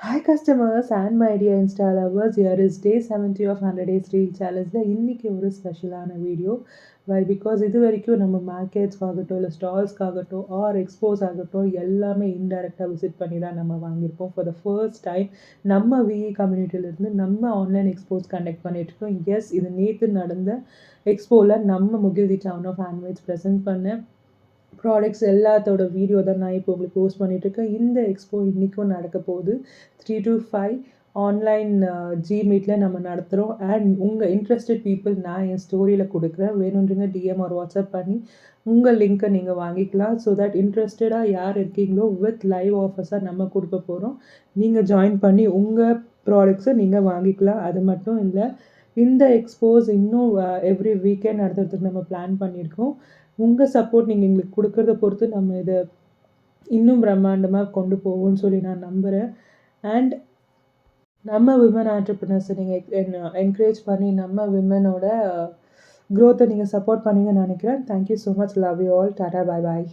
Hi customers and my dear Insta lovers, here is day 70 of 100 days reel challenge. இன்னைக்கு ஒரு ஸ்பெஷலான video. Why because இது வரைக்கும் நம்ம மார்க்கெட்ஸ் ஆகட்டும் இல்லை ஸ்டால்ஸ்க்கு ஆகட்டும் ஆர் எக்ஸ்போஸ் ஆகட்டும் எல்லாமே இன்டைரக்டாக விசிட் பண்ணி தான் நம்ம வாங்கியிருப்போம். ஃபார் த ஃபர்ஸ்ட் டைம் நம்ம விஇ கம்யூனிட்டியிலேருந்து நம்ம ஆன்லைன் எக்ஸ்போஸ் கண்டக்ட் பண்ணிட்டுருக்கோம். எஸ், இது நேற்று நடந்த எக்ஸ்போவில் நம்ம முகில்தி டவுன் ஆஃப் ஹேண்ட்மேட்ஸ் ப்ரெசென்ட் பண்ண ப்ராடக்ட்ஸ் எல்லாத்தோட வீடியோ தான் நான் இப்போ உங்களுக்கு போஸ்ட் பண்ணிகிட்ருக்கேன். இந்த எக்ஸ்போ இன்றைக்கும் நடக்க போகுது. 3 to 5 ஆன்லைன் ஜிமீட்டில் நம்ம நடத்துகிறோம். அண்ட் உங்கள் இன்ட்ரெஸ்டட் பீப்புள் நான் என் ஸ்டோரியில் கொடுக்குறேன். வேணுன்றங்க டிஎம் ஆர் வாட்ஸ்அப் பண்ணி உங்கள் லிங்க்கை நீங்கள் வாங்கிக்கலாம். ஸோ தட் இன்ட்ரெஸ்டடாக யார் இருக்கீங்களோ வித் லைவ் ஆஃபர்ஸாக நம்ம கொடுக்க போகிறோம். நீங்கள் ஜாயின் பண்ணி உங்கள் ப்ராடக்ட்ஸை நீங்கள் வாங்கிக்கலாம். அது மட்டும் இல்லை, இந்த எக்ஸ்போஸ் இன்னும் எவ்ரி வீக்கெண்ட் நடத்துறதுக்கு நம்ம பிளான் பண்ணியிருக்கோம். உங்கள் சப்போர்ட் நீங்கள் எங்களுக்கு கொடுக்கறத பொறுத்து நம்ம இதை இன்னும் பிரம்மாண்டமாக கொண்டு போவோம்னு சொல்லி நான் நம்புகிறேன். அண்ட் நம்ம விமன் ஆண்டர்ப்ரனர்ஸை நீங்கள் என்கரேஜ் பண்ணி நம்ம விமனோட க்ரோத்தை நீங்கள் சப்போர்ட் பண்ணீங்கன்னு நினைக்கிறேன். Thank you so much. Love you all. Tata, bye bye.